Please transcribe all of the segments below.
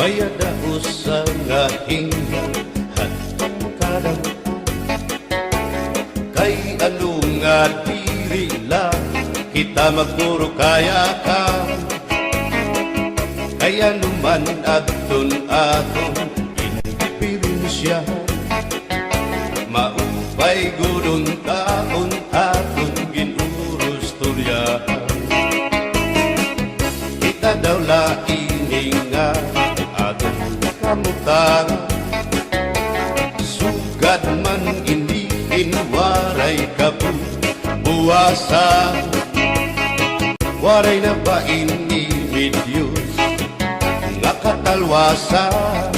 Mayada usa nga hinga hatong kadang kay ano nga diri lang kita magpuro kaya ka kaya naman aton indipirensya maupay gudon taon aton ginurus turyahan kita daw laing nga aton kamutang sugad man iniin waray kabuwasan waray na ba Diyos nga katalwasan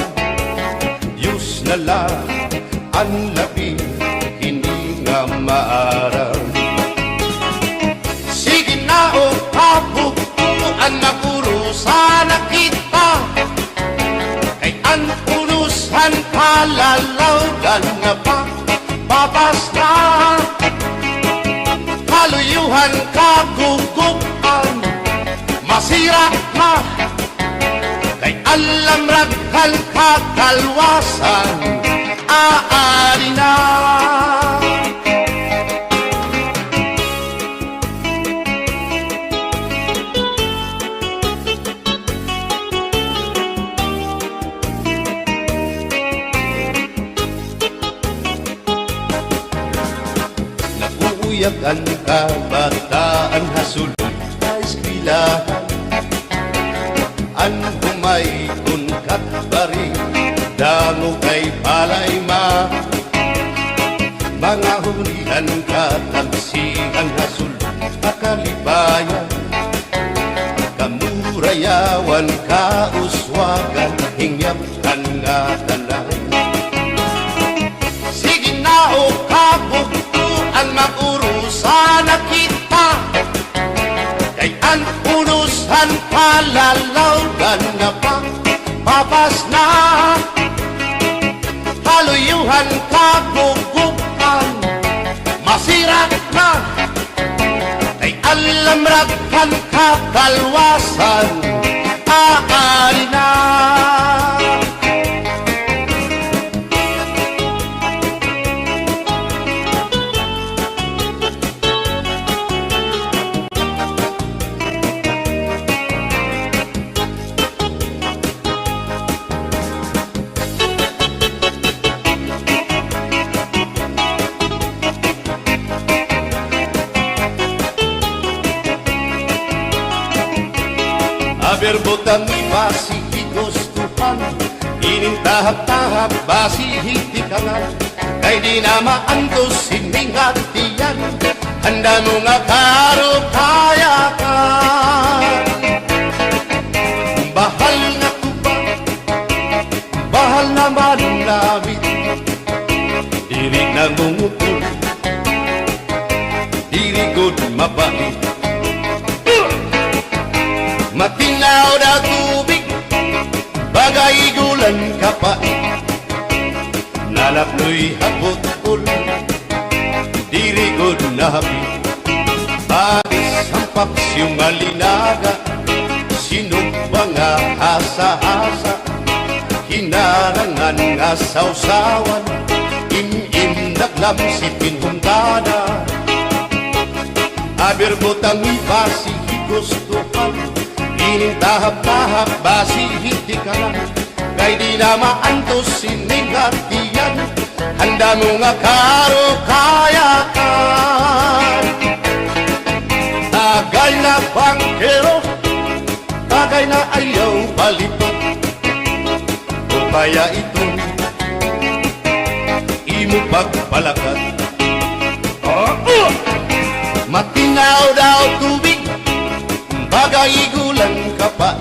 Diyos na lang ang labi hindi nga maaram sige na o kabukuan magurusan na kita kay ang unusan kalalawgan na pa babas na kaluyuhan kagugupan masira na kay alam raghal kakalwasan aari na naguuyak ang kabataan hasulod sa eskwelahan an humay kun katbari damo kay palay mga hunihan katamsihan hasul akalibayan kamurayawan kauswagan hingyap kan nga tanay sige na o kabugtuan magurusan na kita kay ang unusan palalawgan na pa papas na haluyuhan kagugupan masira na kay alam raghal kakalwasan aari na Berbutan basi higustuhan inintahap-tahap basi hitikangan kay di na maantos sining hatiyan handa mo nga karo kaya ka bahal na kuba bahal na manlabit diri na mungutol diri good mabait matinaw na tubig bagay gulan kapait nalapnoy hapot-ul dirigod na hapit baris ang paksyong alinaga sinugba nga hasa-hasa hinarangan nga sausawan im-im naglamsipin hundana aberbutang ibasi higustuhan inintahap-tahap basi hitikalan kay di na maantos sining hatiyan handa mo nga karo kayakan tagay na bangkero tagay na ayaw palipot o kaya ito imo pagpalakat matinaw daw tubig bagay gulan kapait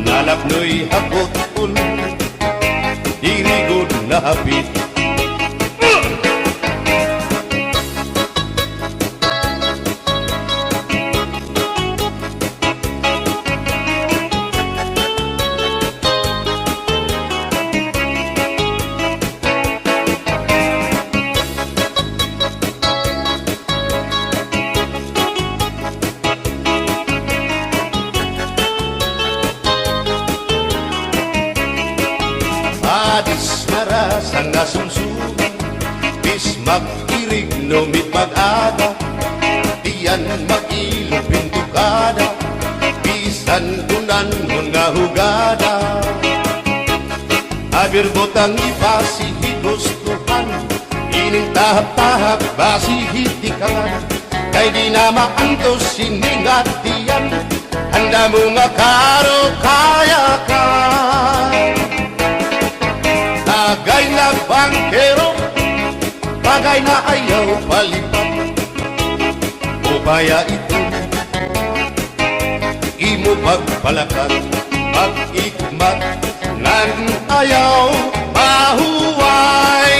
nalapnoy hapot-ul dirigod na hapit ilog pintukada, bisan kunan nga hugada. Abir botang ipasi higustuhan, ining tahap-tahap basi hitikan, kay di na maantos siningatian, handa mo nga karo kaya ka. Tagay na bangkero, bagay na ayaw palipat, upaya ito imo pagpalakat, pag-ikmat nan ayaw mahuway.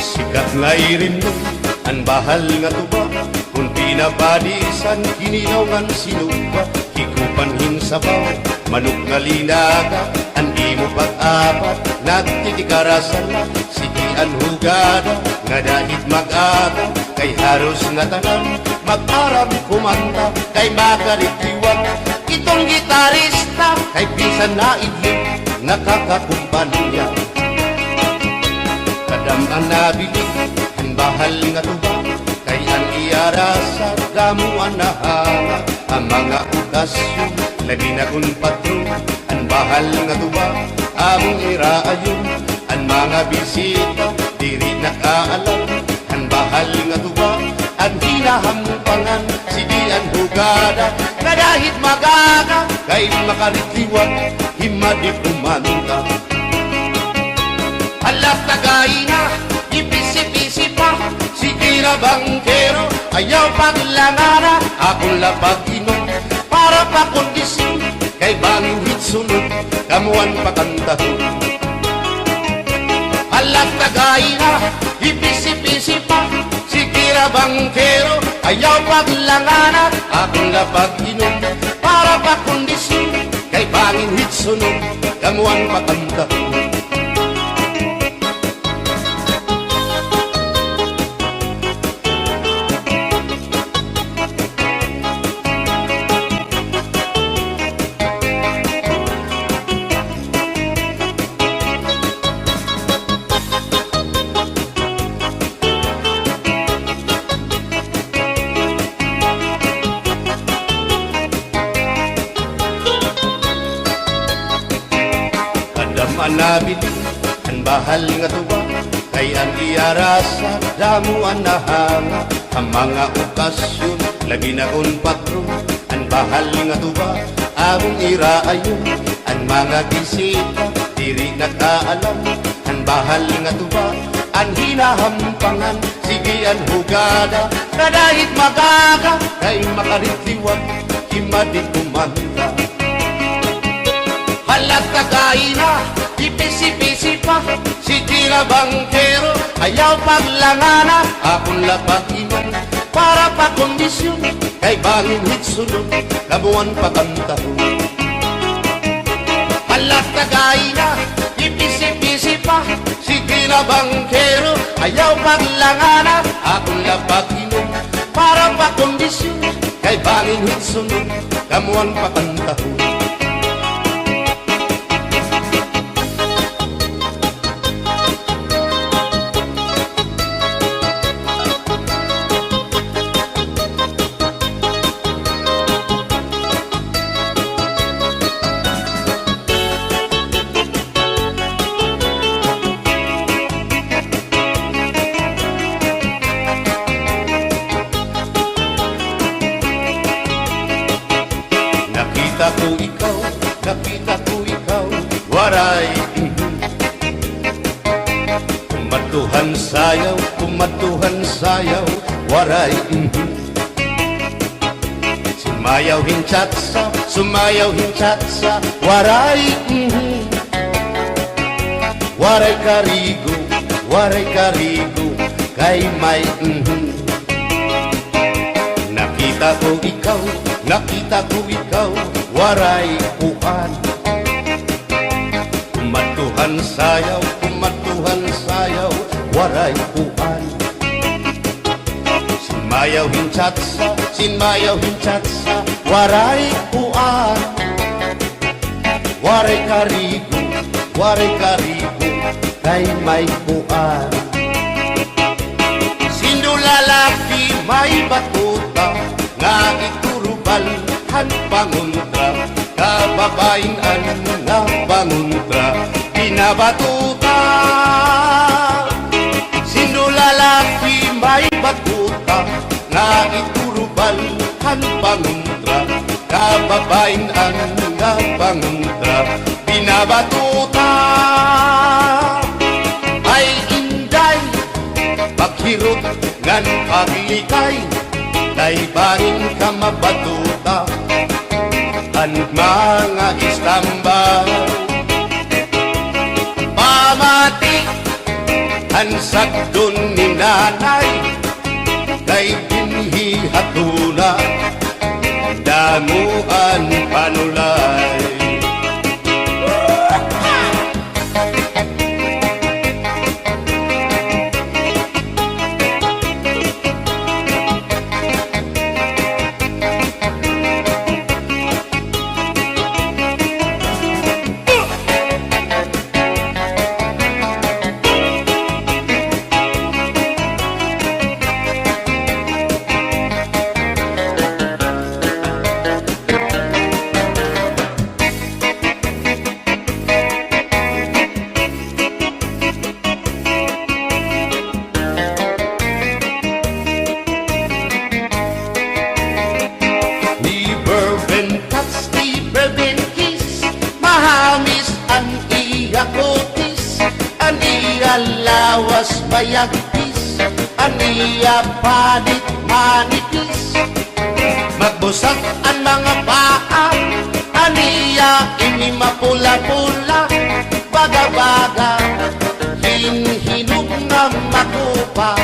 Sikat nga irin mo ang bahal nga tuba, kung pinapadisan kinilaw ng sinuba, hikupan hinsabaw manok nga linaga, andi mo pag-apat nagtitikarasan na, sige ang hugada nga dahit mag-aga, kay haros nga tanan mag-aram kumanta, kay makaritiwan itong gitarista, kay bisan na idlip nakakakumpanya. Kadam ang nabilig ang bahal nga tuba, kay ang iarasa gamuan na hanga, ang mga okasyon lagi na kung patron, ang bahal nga tuba among iraayon, ang mga bisita diri nakaalam, ang bahal nga tuba ang hinahampangan, sige ang hugada na dahit magaga, kay makaritliwan himadi kumanta. Alat tagay na ipisi-pisi pa, sige na bangkero ayaw paglangana, akong lapag-inom para pakondisyon, kay bangin hitsunod kamuan pakantahon. Alat tagay na ipisi-pisi pa, sige na bangkero ayaw paglangana, akong lapag-inom para pakondisyon, kay bangin hitsunod kamuan pakantahon. Manabilin ang bahal nga tuba, kay ang iarasa damuan na hanga, ang mga okasyon lagi na kung patron, ang bahal nga tuba among iraayon, ang mga bisita diri nakaalam, ang bahal nga tuba ang hinahampangan, sige ang hugada na dahit magaga, kay makaritliwan himadi kumanta. Halat tagay na ipisi-pisi pa, sige na bangkero ayaw paglangana, akong lapag-inom para pakondisyon, kay bangin hitsunod kabuan pakantahon. Halat tagay na ipisi-pisi pa, sige na bangkero ayaw paglangana, akong lapag-inom para pakondisyon, kay bangin hitsunod kamuan pakantahon. Nakita ko ikaw, waray kumatuhan sayaw, waray sumayaw hinchatsa, waray waray karigo, kay may Nakita ko ikaw, waray puan, kumatuhan sayaw, waray puan. Sinmayaw hinchatsa, waray uan, waray karigo, kay may uan. Sino lalaki may batuta, nga iturubalhan panguntra, kababayan nga panguntra, pinabatuta. Sino lalaki may batuta, nga iturubalhan panguntra, kababayan nga panguntra, pinabatuta. Ay inday, paghirot ngan paglikay, kay bahin ka mabatuta, ang mga istambay. Pamati, ang sakdon ni nanay, kay binhi hatuna, damuan panulay. Lawas bayagpis, aniya panit manipis, magbusag ang mga paa, aniya ini mapula-pula, baga-baga, hinhinog na makupa.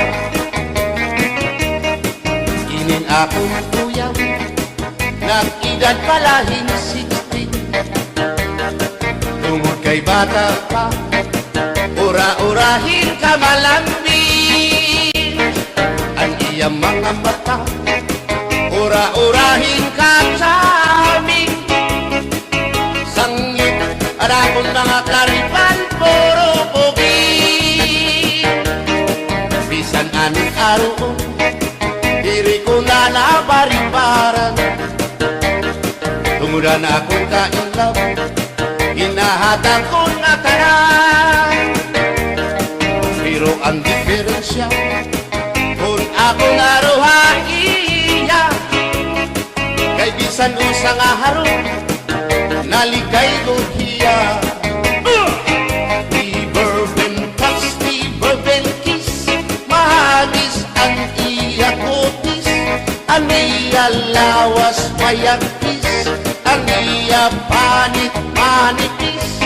Inin akong tuyang, nag-edad palahin 16, tungod kay bata pa, ura-urahin ka malambing, ang iyang mga mata, ura-urahin ka sa aming sangit, at akong mga karipan, puro pugi. Bisan anong araw, diri ko na nabaribaran, tumuda na akong kainlaw, hinahatang ko na tanan. Pero ang diferensya, kung ako naruhaiya, kay bisan usang aharong, naligay ko hiya. Di bourbon kiss, mahagis ang iya kutis, ang iya lawas mayagpis, ang iya panit manipis,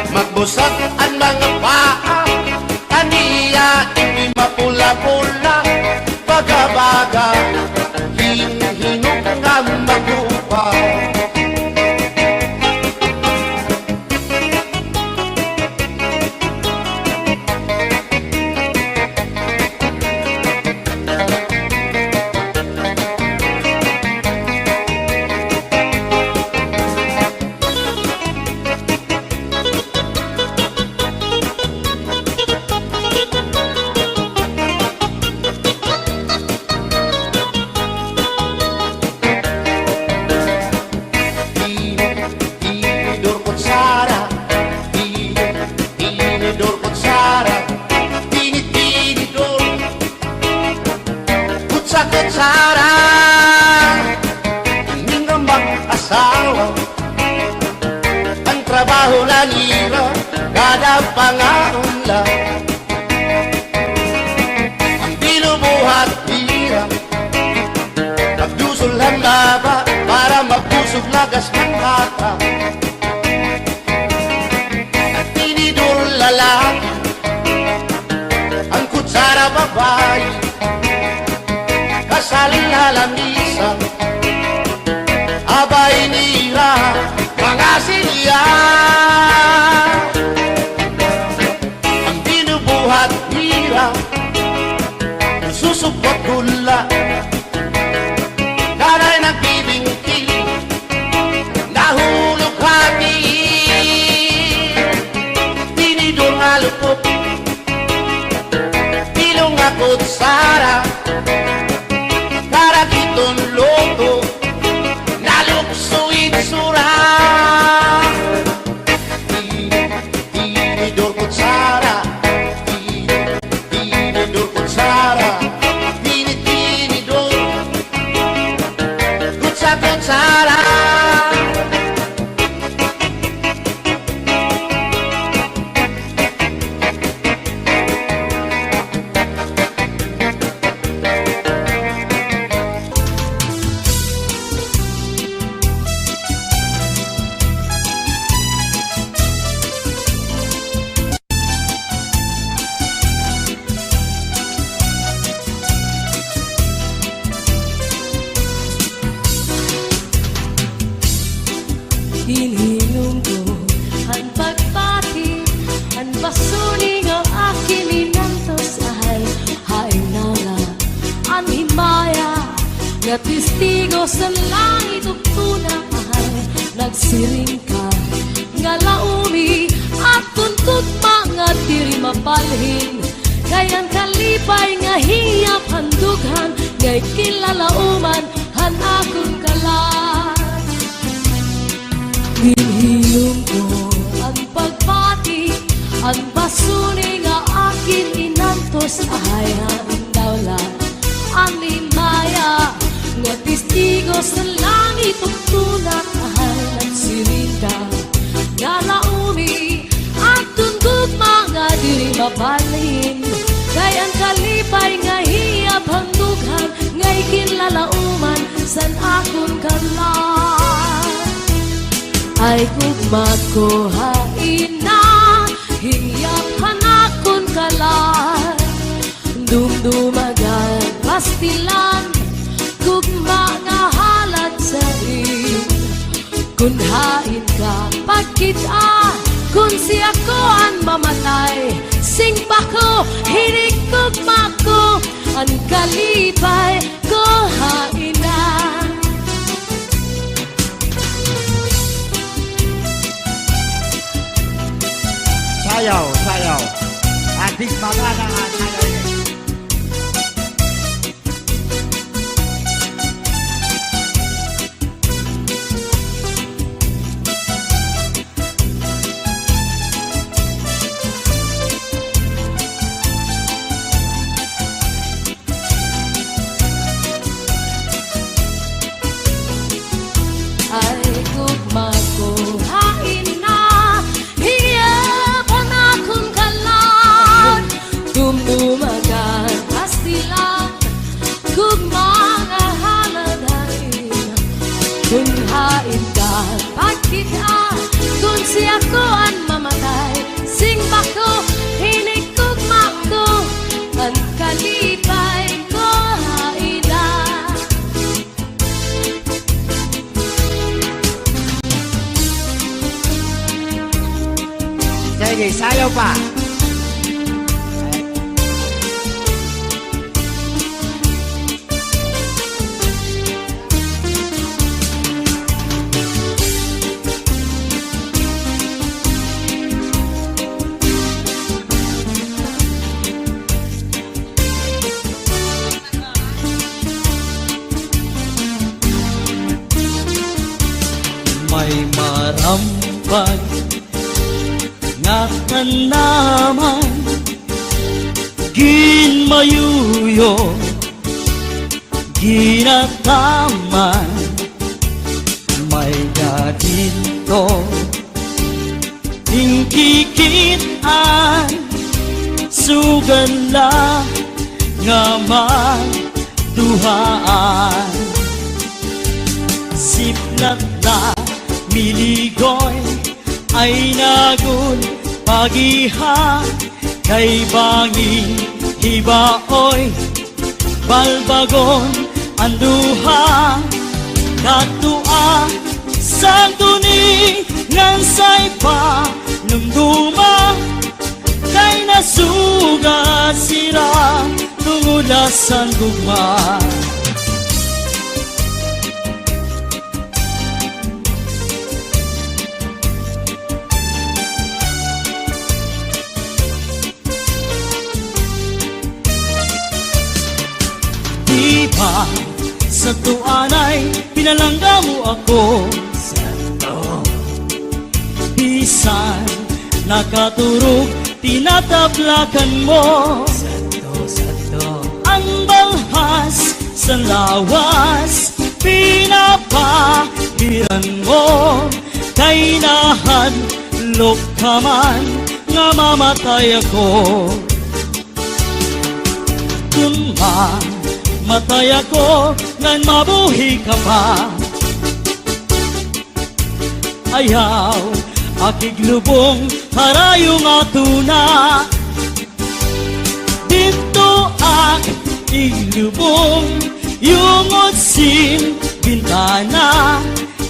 magbusag ang mga paa, aniya ini mapula-pula, baga-baga, hinhinog nga magupa. Kutsara, hindi nga mag-asawa, ang trabaho na nila, kada pangaunla, ang binubuhat tira, nagdusol ang laba, para magpusog lagas ng bata, at tinidor lalaki, ang kutsara babae, kasal halamisa, abay nira, mga silya. Ang binubuhat nila, susupot gula, kanay nagbibingki, kutsara karagiton loto naluksuin sura tinidor kutsara tinidor kutsara tinidor kutsara Hinihilom ko ang pagbati, ang basuning ang aking inantos ay haing nala, ang himaya, nga testigo sa langit ug tunang ay nagsiring ka, nga laumi at tuntut mga diri mapalhin, kayang kalipay nga hiyap handughan, nga'y kilalauman han akong kalan. Hinihilom ko ang pagbati, ang basuning nga akin inantos ay ang dawla, ang limaya, nga testigo sa langit ug tunat ay nagsiring ka, nga laumi at tundog mga diri mabalhin, kay ang kalipay nga hiyap handughan, nga'y kinlalauman san akong kalan. Ay gugma ko hain na hiyap hanakon kalan, dumdumagan pastilan gugma nga halad sa in, kun hain ka pagkita, kun siya ko ang mamatay, sing pa ko hinig gugma ko ang kalipay ko hain na. Sayaw, sayaw. Ating magana nga sayaw niya. Ay gugma ko hain na hiyap hanakon kalan, dumdumagan pastilan gugma nga haladain, kun hain ka pagkita, kun siya ko ang mamatay, sing pa ko hinig gugma ko ang kalipay ko hain na. Sige, sayaw pa. May marampag nga naman ginmayuyo ginataman, may gadito tingkikitan sugala nga magduhaan, siplat na miligoy ay nagun pagiha, kay banging hibaoy balbagon anduha, katua sang tuni ngan say pa numduma, kay nasuga sila tungulasan gugma. sa tuanay pinalangga mo ako. Bisan nakaturog tinatablakan mo. Ang balhas sa lawas pinapahiran mo. Kay nahadlok ka man nga mamatay ako. Kung mamatay ako ngan mabuhi ka pa, ayaw akiglubong harayo nga tuna. Dito ak iglubong yung otsin bintana.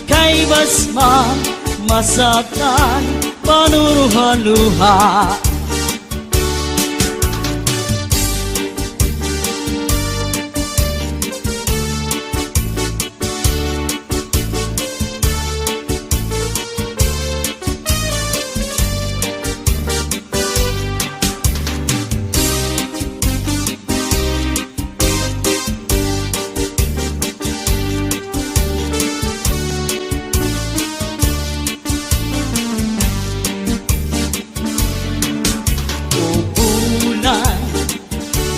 Kay basma masatan panuruhan luha.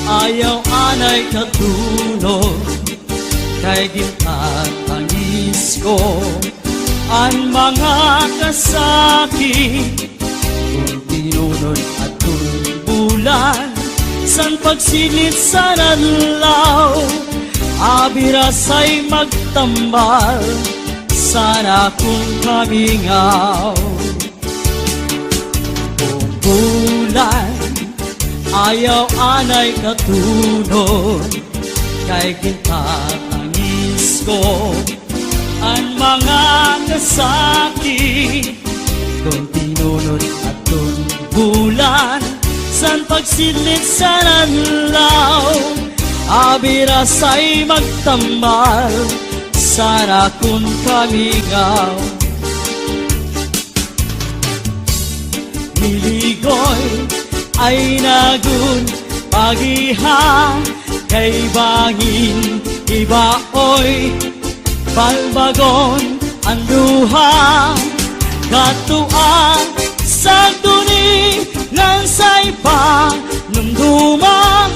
Ayaw anay katulog kay gintatangis ko ang mga kasakit. Kung tinunod at bulan san pagsilit sa nadlaw, abirasay magtambal sana kung kamingaw. Kung bulan ayaw anay katunod kay gintatangis ko ang mga kasakit. Kung tinunod at bulan san pagsilit sa nadlaw, abirasay magtambal sana kung kamingaw. Niligoy ay nagun pagiha kay bangin ibaoy palbagon ang duha. Katuan sa duni ng saypa numduma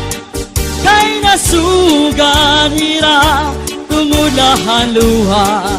kay nasugan hira tungulahan luha.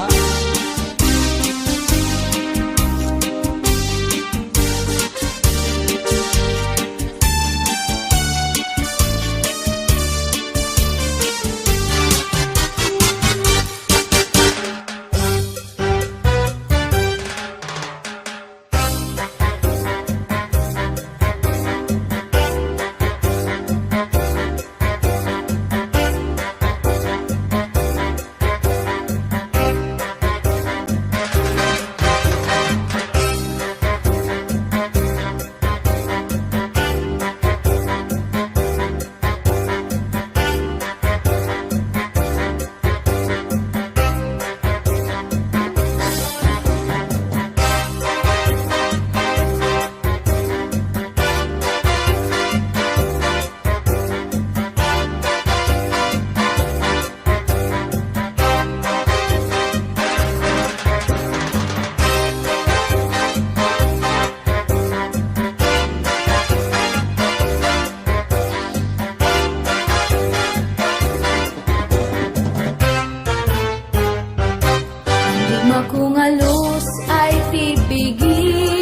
Kung alus ay pipigihin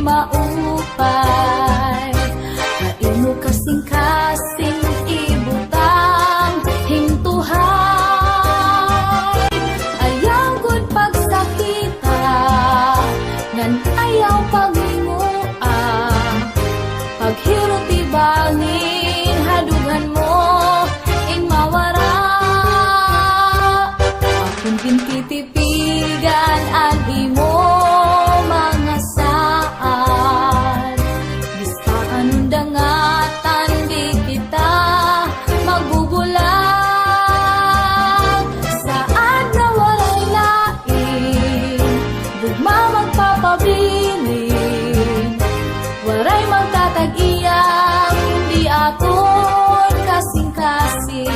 maupay, kain mo kasing-kasing ibutang hintuhay. Ayaw gud pagsakita ngan ayaw paghinguan, paghirot ibangin hadugan mo ing mawara. Akong kinkitipigan ang imo mga saan, bistaan dangatan di kita magbubulang. Saan na walay lain, gugma magpapabilin, waray magtatag-iyang di akon kasing-kasing.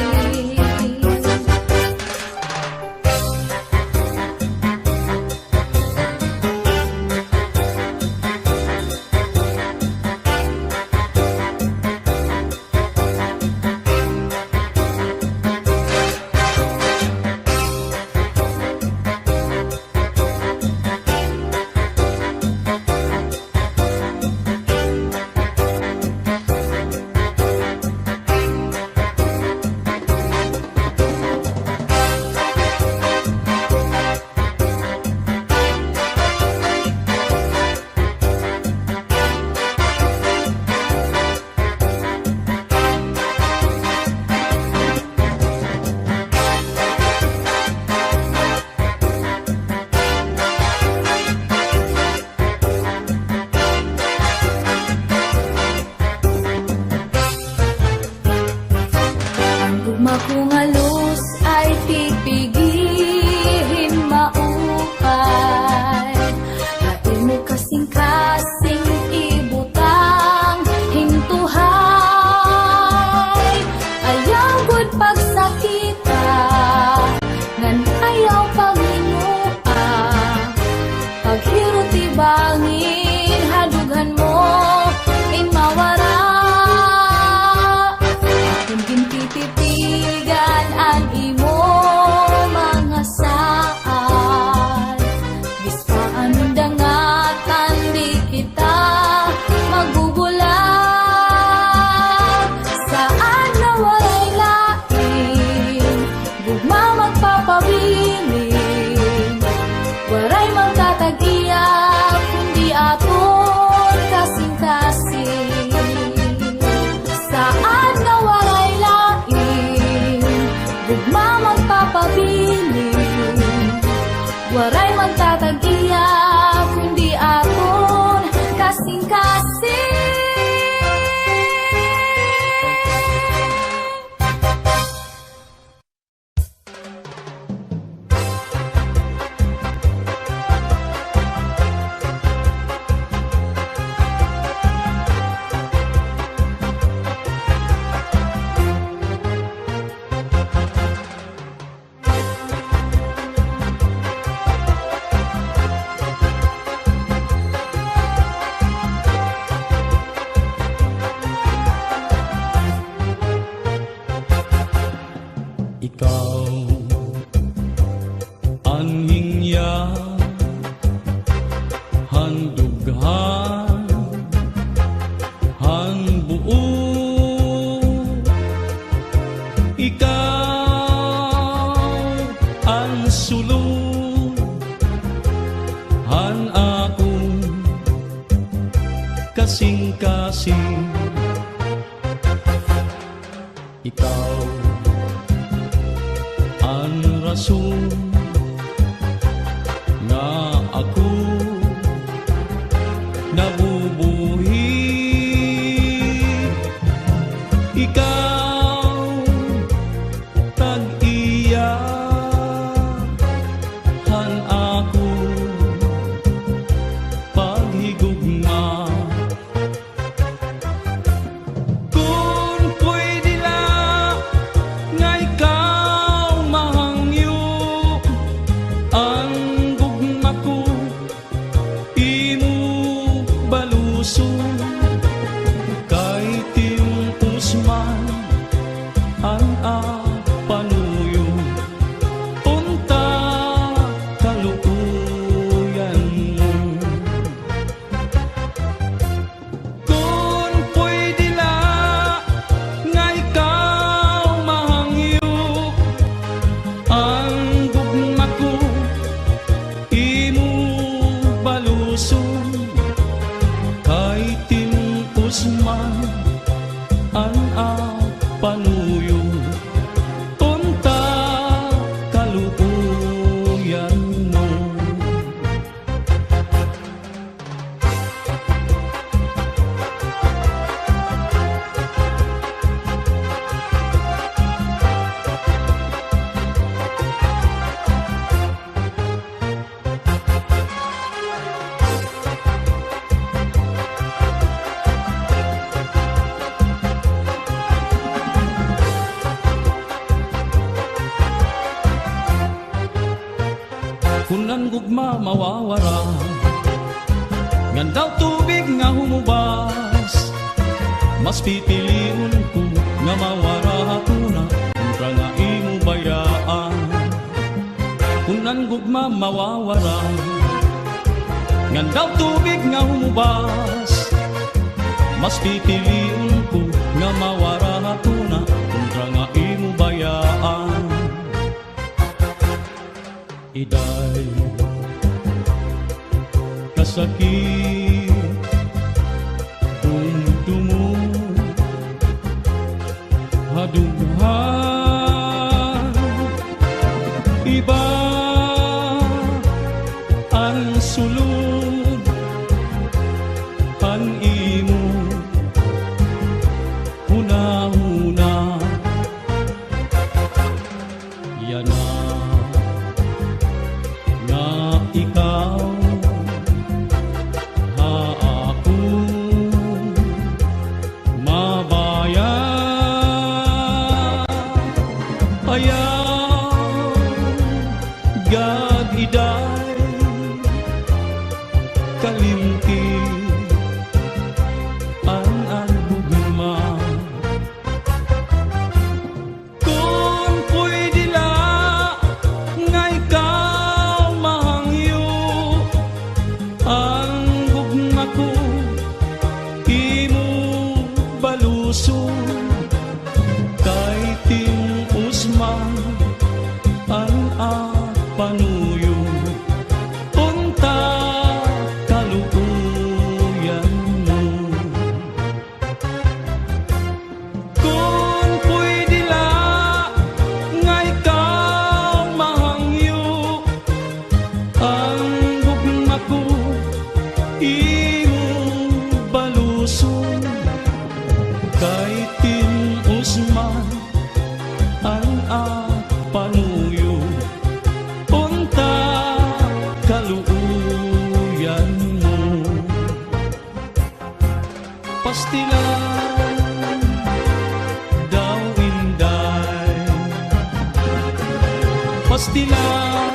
Kay magtatag-iya kundi aton kasing-kasing. Ikaw anhing ya handughan hanbuo. Ikaw ang sulong han akong kasing-kasing. Ikaw ang rason nga ako nabubuhi. Ikaw tag-iya han ako paghigugma. Kung pwede lang nga ikaw mahangyo ang gugma ko, imo balusong kay timpos man ang panuyo. Unta kaluuyan mo. Kung pwede lang nga ikaw mahangyo ang gugma ko, imo balusong kay timpos man ang panuyo. Unta kaluuyan mo. Kung ang gugma mawawara, ngandaw tubig nga humubas, mas pipiliun ko nga mawara hatuna kontra nga imo bayaan. Kung ang gugma mawawara, ngandaw tubig nga humubas, mas pipiliun ko nga mawara hatuna kontra nga imo bayaan. Iday kasakit kung tumo hadughan. Iba ang sulod han imo huna-huna. Yana nga ikaw kaluuyan mo. Pastilan daw inday, pastilan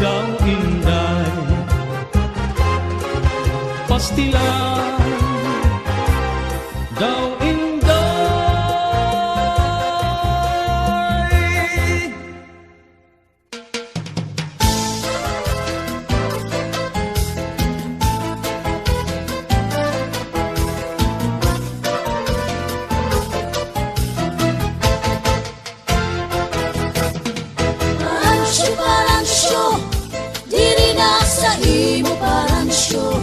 daw inday, pastilan daw inday. Paransyo, diri na sa imo paransyo.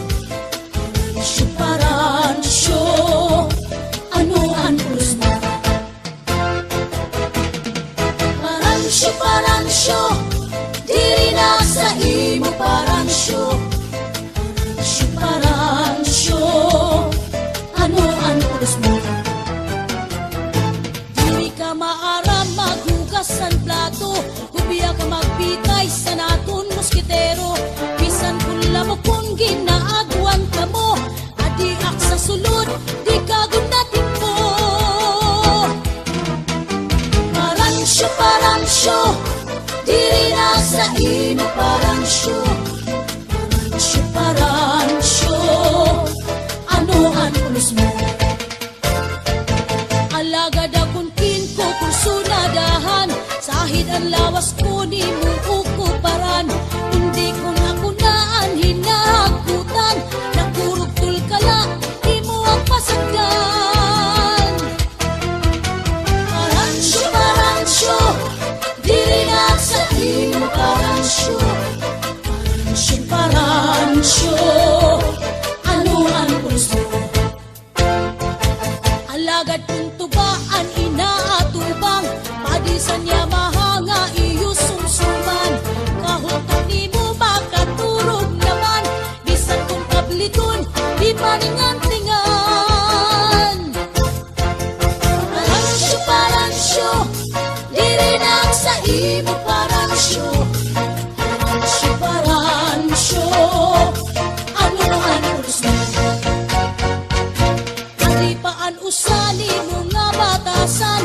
Paransyo, ano ang pulos mo? Paransyo, diri na sa imo paransyo. Paransyo, ano ang pulos mo? Diri ka maaram maghugas ang plato, hubiya ka magbitay sa naton moskitero. Bisan pula mo kung ginaagwan ka mo, adiak sa sulod, di ka gunatin mo. Paransyo, diri na sa imo paransyo. Paransyo, ano ang pulos mo? Alagad akong kinko kung sunadahan, sahid ang lawas ko ni mo ukuparan. Hindi ko na kunaan hinahagutan, nakurugtul ka lang, di mo ang pasagdan. Paransyo, diri na sa imo paransyo. Paransyo, ano ang pulos mo? Alagad kong tubaan, inaatubang, padisan niya mahanga, iyo sumsuman. Kahutak ni mo makaturog naman, bisan kong kabliton, di paningan-tingan. Paransyo, diri na sa imo paransyo. Paransyo, ano ang pulos mo? Kalipaan usali mo nga batasan,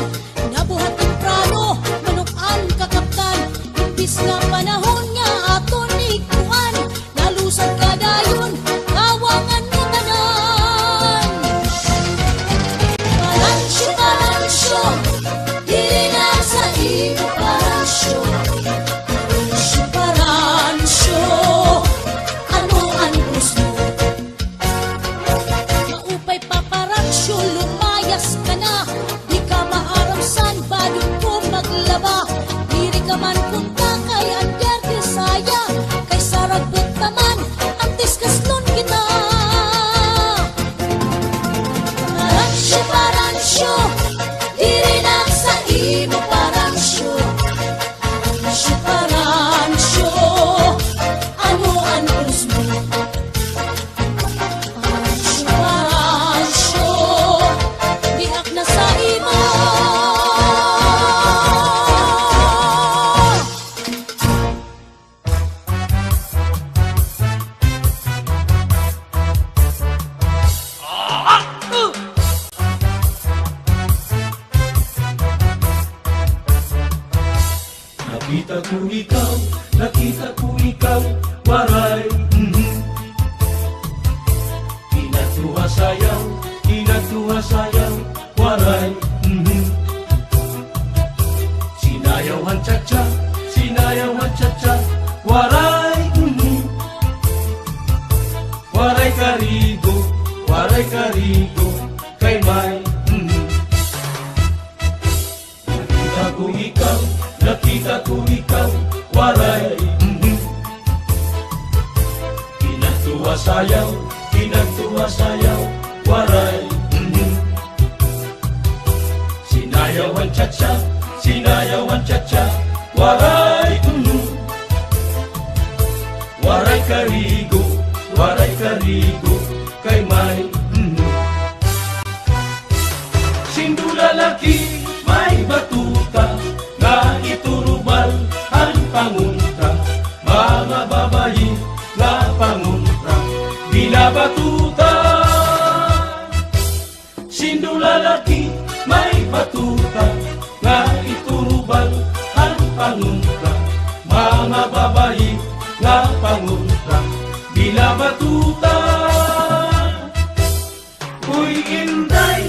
nabuhat ng prano, manukan kakaptan. Imbis nga panahon nga aton ikuan, nalusad ka dayon, kawangan mo tanan. Paransyo, diri na sa imo paransyo. Paransyo, ano ang pulos mo? Maupay pa paransyo, lumayas ka na, di ka maaramsan, balon ko maglaba. Diri ka man punta kay Ander Tisaya, kay Saragbot naman, antis kaslon kita. Paransyo, diri na sa imo paransyo. Paransyo, ano ang pulos mo? Paransyo, diak na sa imo. Nakita ko ikaw, waray. Kinatuha sayaw, waray. Sinayaw ang cha-cha, waray. Waray karigo, kay may. Nakita ko ikaw, waray. Kinatuwa sayaw, waray. Sinayaw ang cha-cha, waray. Waray karigo, kay may. Sindulalaki, may batuta, nga iturubal ang pangunta. mga babayi nga panguntra binabatutan. Sindo lalaki may batuta nga iturubal ang panguntra, mga babayi nga panguntra binabatutan. Uy inday,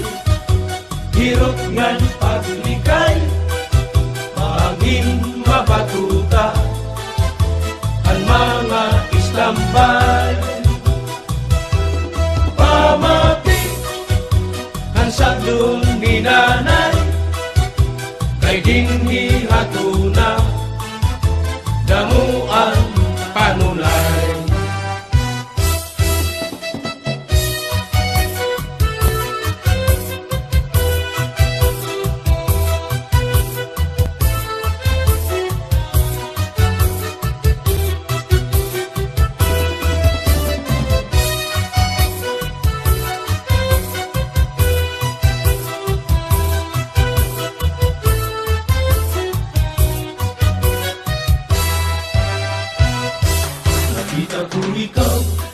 hirot ngan paglikay, maging mabatuta ang mga Islambay. Pamati ang sadong minanay, kay dinhi hatuna damuan panulay.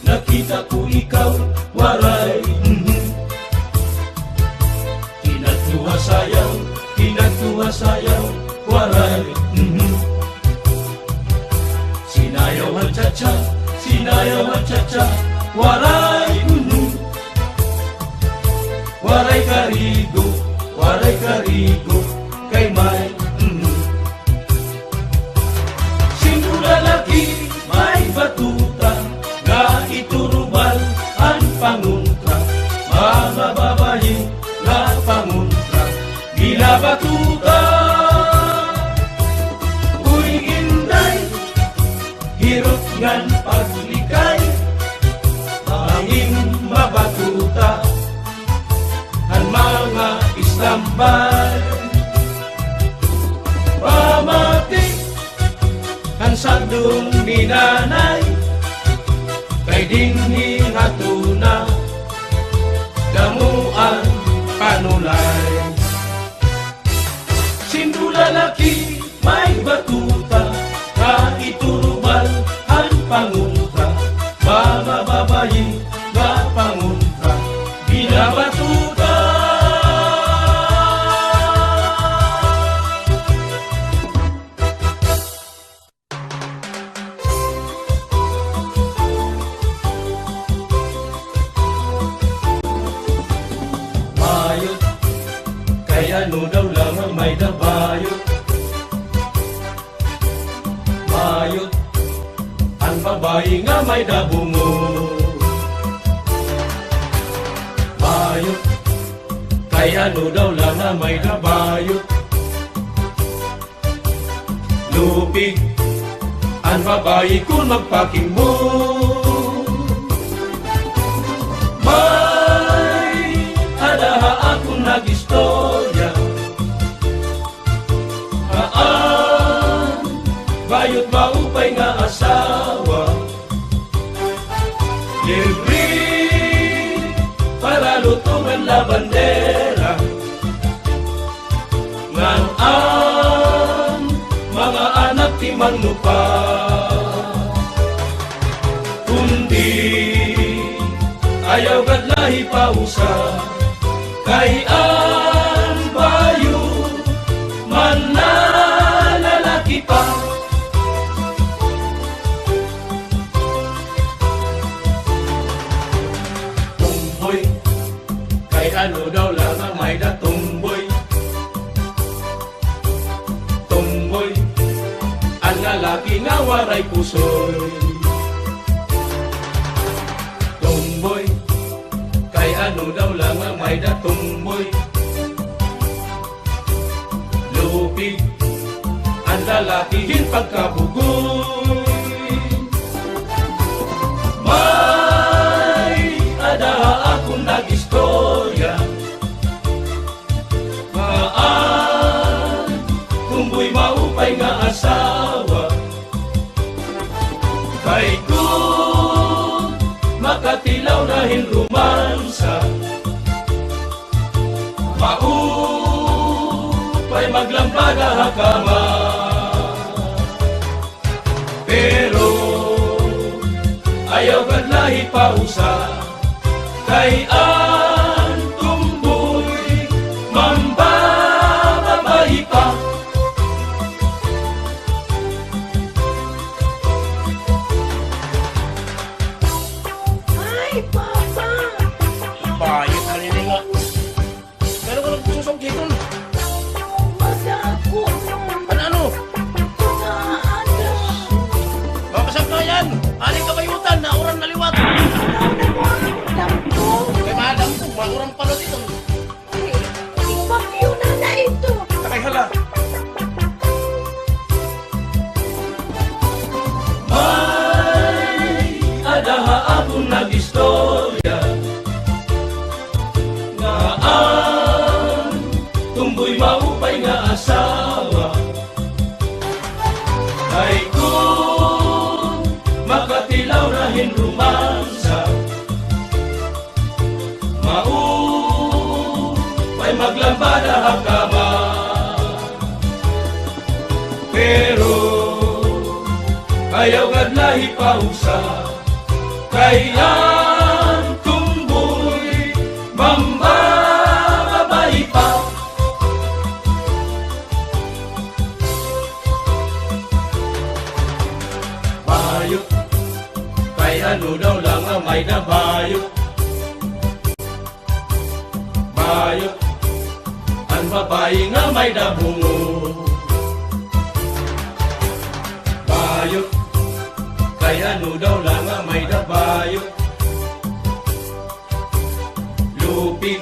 Nakita ko ikaw, waray kinatuwa sayaw, waray Sinayaw ang cha-cha, waray Waray karigo, kay may Sino lalaki may batuta nga iturubal ang panguntra, mga babayi nga panguntra binabatuta. Uy inday, hirot ngan paglikay, maging mabatuta ang mga Islambay. Pamati ang sadong minanay, kay dinhi hatuna damuan panulay. Sindo lalaki may batuta nga iturubal ang panguntra, mga babayi nga panguntra binabatuta. Ano daw lamang may dabayot, mayot ang babayi nga may dabungo. Mayot, kay ano daw lamang may dabayot, lupig ang babayi kung magpaking mo. May adaha akong nag-istorya, bayot maupay nga asawa, libre para lutungan la bandera, ngan ang mga anak ti manlupa, kundi ayaw gadlahi pausa, kay ang bayo man na lalaki pa. Ano daw lamang may datumboy, tumboy ang lalaki nga waray pusoy. Tumboy, kay ano daw lamang may datumboy, lupig ang lalaki hin pagkabugoy. May adaha akong nag-istorya, tumboy maupay nga asawa, kay kung makatilaw na hin romansa, maupay maglampada hakama. Pero ayaw kadlahi pausa, kay ang tumboy mambababayi pa. Ay, Papa! Bayit na rin nga. Pero ko lang susong kitol. Madako Ano? Ano? Mapasang ka yan. Aling kabayutan na urang naliwat. Tampo! Kay madam ko, maurang palo dito. Bagyo na ito! Takay hala. Adaha akong nag-istorya nga ang tumboy maupay nga asawa, kay kung makatilaw na hinrumansa, maupay maglambada hakama. Pero ayaw kadlahi pausa, kay ang tumboy mambababayi pa. Bayot, kay ano daw lang ang may nabayot. Bayot, ang babae nga may nabungo. Bayot, kay ano daw lang ang may nabayot. Lupit,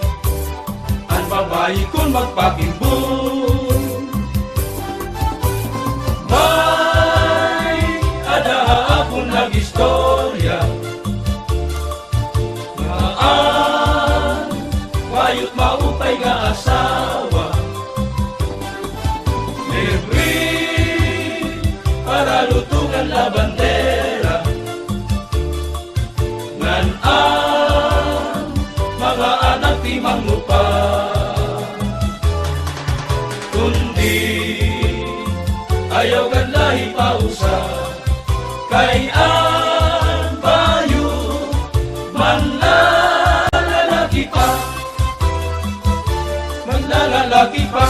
ang babae kung magpakimbong. May adaha akong nag-istorya nga ang bayot maupay nga asawa, libre para lutungan la bandera, ngan ang mga anak di manglupa, kundi ayaw kadlahi pausa, kay ang bayo manlalalaki pa, manlalalaki pa,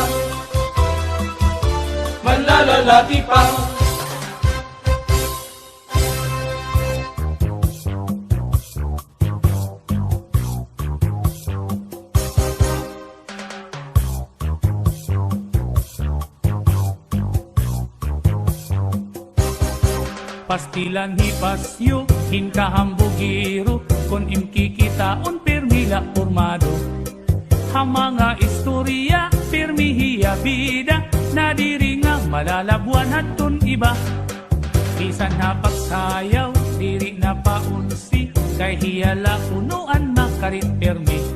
manlalalaki pa. Pastilan hipasyo, hinkahambugiro, kon imkikitaon permila formado. Hamanga istorya, permihiya bida, nadiri nga malalabuan hatun iba. Bisan hapagsayaw, diri na paunsi, kay hiyala unuan makarit permi.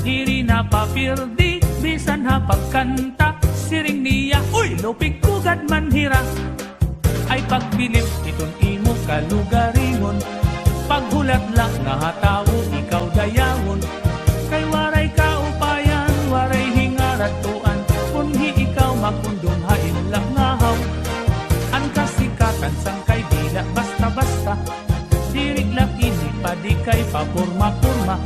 Diri na papirdi, bisan hapagkanta, siring niya, uy, lupig kugad manhira. Ay pagbilip iton imo kalugaringon, paghulat lang nga hatawo ikaw dayawon, kay waray kaupayan, waray hingaratuan, kunhi ikaw makundong hain lang ngahaw. Ang kasikatan sang kay dila basta-basta, dirig lang ini pa di kay papurma-purma.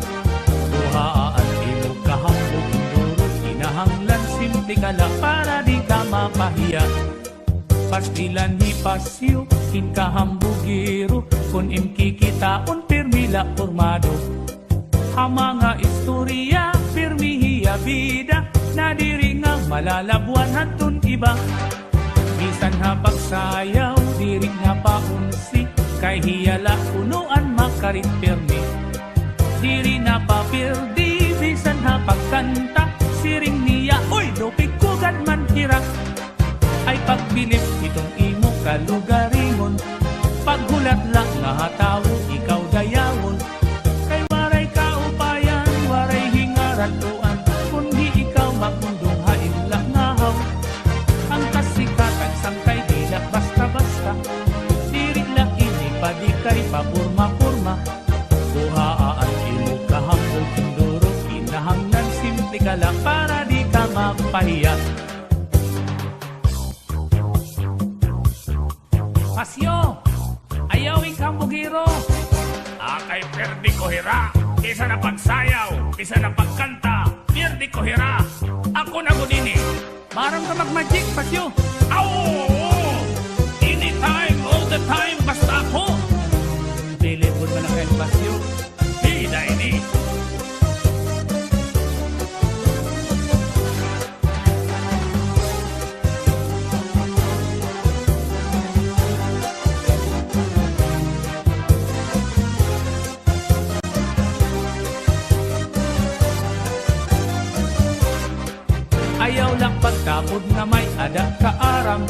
Buhaan imo kahambog duro, kinahanglan simple ka lang para di ka mapahiya. Pastilan hipasyo, hinkahambugiro, kun imkikitaon permila formado. Hamanga istorya, permihiya bida, nadiri nga malalabuan hatun iba. Bisan hapagsayaw, diri nga paunsi, kay hiyala unuan makarit permi. Diri na papirdi, bisan hapagkanta, siring niya, uy, lupig kugad man hira. Ay pagbilip itong imo kalugaringon, paghulat lang nga hatawo ikaw dayawon, kay waray kaupayan, waray hingaratuan, kundi ikaw makundong hain lang ngahaw. Ang kasikatan sang kay dila basta-basta, diri lang ini pa di kay papurma-purma. Buhaan imo kahambog duro, kinahanglan simple ka lang para di ka mapahiya. Pasyo, ayaw ikang bugiro, Kay perdi ko hira, isa na pagsayaw, isa na pagkanta, perdi ko hira. Ako na gudini. Parang ka mag-magic, Pasyo. Aw! Anytime, all the time, basta ako. Pilit mo na kayo, Pasyo. Hida ini. Ayaw lang pagkapod na may ada kaaram.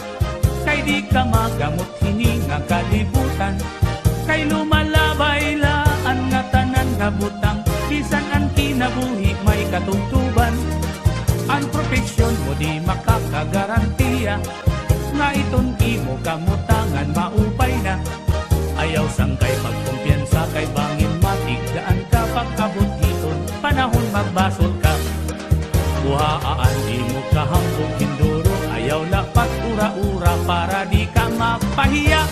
Kay di ka magamot hininga kalibutan. Kay lumalabay laan nga tanan nga butang. Bisan ang kinabuhi may katugtuban. Ang proteksyon mo di makakagarantiya. Nga iton imo kamutangan maupay na. Ayaw sangkay pagkumpiyansa kay bangin matigdaan ka pagkabot hiton. Panahon magbasol ka. Buhaan di mo kahambog hinduro. Ayaw lapat ura-ura para di ka mapahiya.